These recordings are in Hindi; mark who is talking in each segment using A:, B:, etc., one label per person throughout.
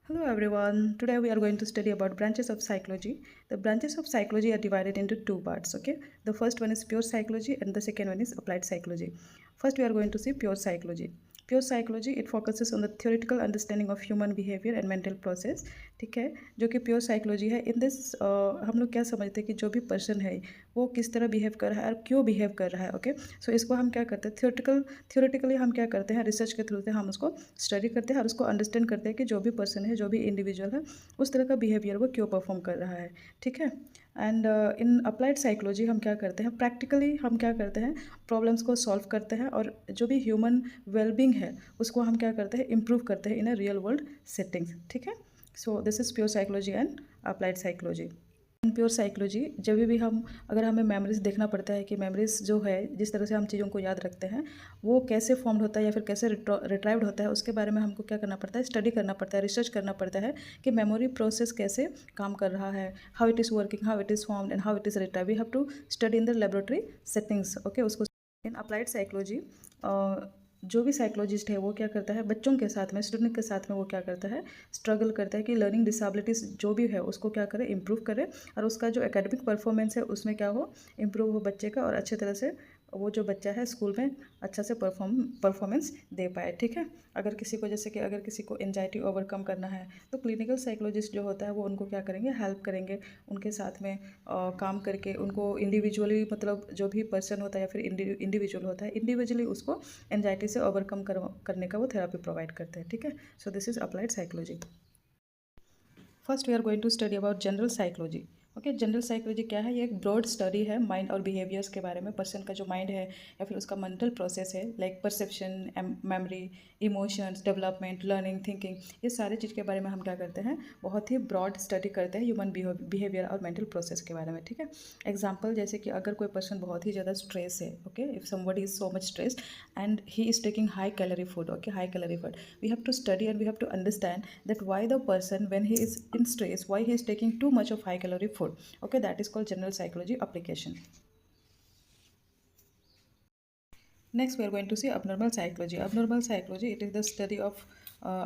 A: Hello everyone. Today we are going to study about branches of psychology. The branches of psychology are divided into two parts, okay? The first one is pure psychology and the second one is applied psychology. First we are going to see pure psychology. Pure psychology it focuses on the theoretical understanding of human behavior and mental process, ठीक है? जो कि प्योर साइकोलॉजी है. इन दिस हम लोग क्या समझते हैं कि जो भी पर्सन है वो किस तरह बिहेव कर रहा है और क्यों बिहेव कर रहा है, ओके? सो इसको हम क्या करते हैं, थियोरेटिकली हम क्या करते हैं, रिसर्च के थ्रू से हम उसको स्टडी करते हैं और उसको अंडरस्टैंड करते हैं कि जो भी पर्सन है, जो भी इंडिविजुअल है, उस तरह का बिहेवियर वो क्यों परफॉर्म कर रहा है, ठीक है? एंड इन अप्लाइड साइकोलॉजी हम क्या करते हैं, प्रैक्टिकली हम क्या करते हैं, प्रॉब्लम्स को सॉल्व करते हैं और जो भी ह्यूमन वेलबींग है उसको हम क्या करते हैं, इम्प्रूव करते हैं इन अ रियल वर्ल्ड सेटिंग्स, ठीक है? So this is pure psychology and applied psychology. In pure psychology जब भी हम अगर हमें मेमोरीज देखना पड़ता है कि मेमोरीज जो है जिस तरह से हम चीज़ों को याद रखते हैं वो कैसे फॉर्म्ड होता है या फिर कैसे रिट्राइव्ड होता है, उसके बारे में हमको क्या करना पड़ता है, स्टडी करना पड़ता है, रिसर्च करना पड़ता है कि मेमोरी प्रोसेस कैसे काम कर रहा है, how it is working, how it is formed and how it is retrieve. We have to study in the laboratory settings, okay? उसको इन अप्लाइड साइकोलॉजी जो भी साइकोलॉजिस्ट है वो क्या करता है, बच्चों के साथ में, स्टूडेंट के साथ में वो क्या करता है, स्ट्रगल करता है कि लर्निंग डिसेबिलिटीज़ जो भी है उसको क्या करे, इम्प्रूव करे और उसका जो एकेडमिक परफॉर्मेंस है उसमें क्या हो, इम्प्रूव हो बच्चे का और अच्छे तरह से वो जो बच्चा है स्कूल में अच्छा से परफॉर्मेंस दे पाए, ठीक है? अगर किसी को जैसे कि अगर किसी को एंजाइटी ओवरकम करना है तो क्लिनिकल साइकोलॉजिस्ट जो होता है वो उनको क्या करेंगे, हेल्प करेंगे, उनके साथ में काम करके उनको इंडिविजुअली, मतलब जो भी पर्सन होता है या फिर इंडिविजुअल होता है, इंडिविजुअली उसको एंजाइटी से ओवरकम करने का वो थेरापी प्रोवाइड करते हैं, ठीक है? So this is applied psychology. First we are going to study about general psychology. Okay, general psychology क्या है, ये एक ब्रॉड स्टडी है माइंड और बिहेवियर्स के बारे में. पर्सन का जो माइंड है या फिर उसका मेंटल प्रोसेस है, like perception, memory, emotions, development, learning, thinking, ये सारी चीज़ के बारे में हम क्या करते हैं, बहुत ही ब्रॉड स्टडी करते हैं ह्यूमन बिहेवियर और मेंटल प्रोसेस के बारे में, ठीक है? एग्जाम्पल जैसे कि अगर कोई पर्सन बहुत ही ज़्यादा स्ट्रेस है, okay, if somebody is so much stress and he is taking high calorie food, okay, high calorie food, we have to study and we have to understand that why the person when he is in stress, why he is taking too much of high calorie food, okay? That is called general psychology application. Next we are going to see abnormal psychology. Abnormal psychology, it is the study of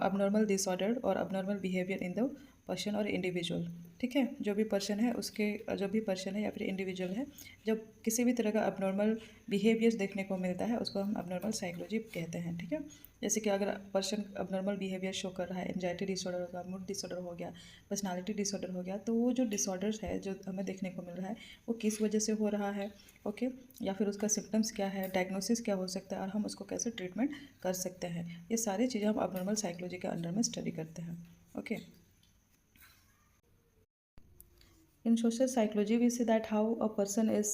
A: abnormal disorder or abnormal behavior in the person और इंडिविजुअल, ठीक है? जो भी पर्सन है उसके, जो भी पर्सन है या फिर इंडिविजुअल है, जब किसी भी तरह का अबनॉर्मल बिहेवियर्स देखने को मिलता है उसको हम अबनॉर्मल साइकोलॉजी कहते हैं, ठीक है? जैसे कि अगर पर्सन अबनॉर्मल बिहेवियर शो कर रहा है, एंजाइटी डिसऑर्डर होगा, मूड डिसऑर्डर हो गया, पर्सनालिटी डिसऑर्डर हो गया, तो वो जो डिसऑर्डर्स है जो हमें देखने को मिल रहा है वो किस वजह से हो रहा है, ओके? या फिर उसका सिम्टम्स क्या है, डायग्नोसिस क्या हो सकता है और हम उसको कैसे ट्रीटमेंट कर सकते हैं, ये सारी चीज़ें हम अबनॉर्मल साइकोलॉजी के अंडर में स्टडी करते हैं, okay? In social psychology we see that how a person is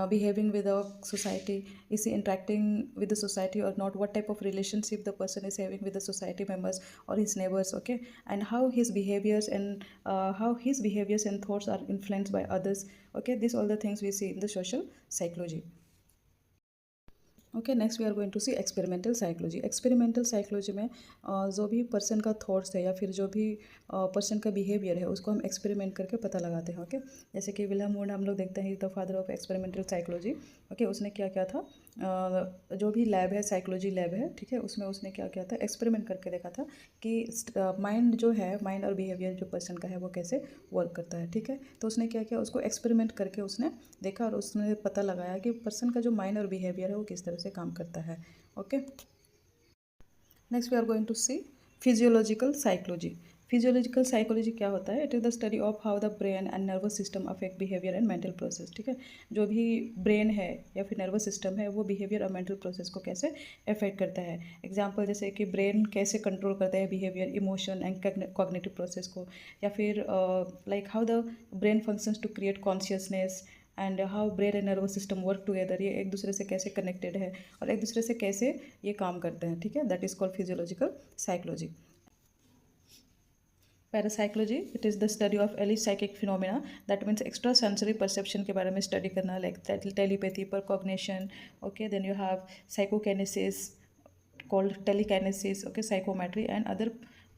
A: behaving with a society, is he interacting with the society or not, what type of relationship the person is having with the society members or his neighbors, okay? And how his behaviors and thoughts are influenced by others, okay? These all the things we see in the social psychology. Okay, next we are going to see experimental psychology. Experimental psychology में जो भी पर्सन का थॉट्स है या फिर जो भी पर्सन का बिहेवियर है उसको हम एक्सपेरिमेंट करके पता लगाते हैं, ओके? जैसे कि विलियम वुड हम लोग देखते हैं, the father of experimental psychology, okay? उसने क्या किया था, जो भी लैब है, साइकोलॉजी लैब है, ठीक है, उसमें उसने क्या किया था, एक्सपेरिमेंट करके देखा था कि माइंड जो है, माइंड और बिहेवियर जो पर्सन का है वो कैसे वर्क करता है, ठीक है? तो उसने क्या किया, उसको एक्सपेरिमेंट करके उसने देखा और उसने पता लगाया कि पर्सन का जो माइंड और बिहेवियर है वो किस तरह से काम करता है, okay? Next we are going to see physiological psychology. Physiological psychology क्या होता है, it is the study of how the brain and nervous system affect behaviour and mental process, ठीक है? जो भी ब्रेन है या फिर नर्वस सिस्टम है वो बिहेवियर और मेंटल प्रोसेस को कैसे अफेक्ट करता है. एग्जाम्पल जैसे कि ब्रेन कैसे कंट्रोल करता है behaviour, emotion and cognitive process को, या फिर like how the brain functions to create consciousness and how brain and nervous system work together, ये एक दूसरे से कैसे कनेक्टेड है और एक दूसरे से कैसे ये काम करते हैं, ठीक है? That is called physiological psychology. Parapsychology, it is the study of एली psychic phenomena, that means extra sensory perception के बारे में स्टडी करना, like telepathy, precognition, okay? Then you have psychokinesis called telekinesis, okay? Psychometry and other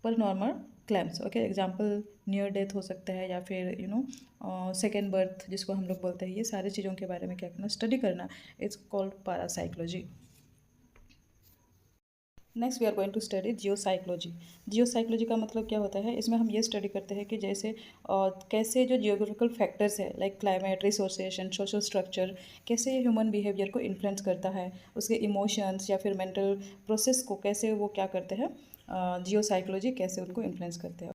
A: paranormal claims, okay? Example near death हो सकता है या फिर सेकेंड बर्थ जिसको हम लोग बोलते हैं, ये सारी चीज़ों के बारे में क्या करना, स्टडी करना, it's called parapsychology. Next we are going to study geopsychology. Geopsychology का मतलब क्या होता है, इसमें हम ये स्टडी करते हैं कि जैसे कैसे जो जियोग्राफिकल फैक्टर्स है लाइक क्लाइमेट, रिसोर्सेशन, सोशल स्ट्रक्चर, कैसे ये ह्यूमन बिहेवियर को इन्फ्लुएंस करता है, उसके इमोशंस या फिर मेंटल प्रोसेस को कैसे वो क्या करते हैं, जियोसाइकोलॉजी कैसे उनको इन्फ्लुएंस करते हैं।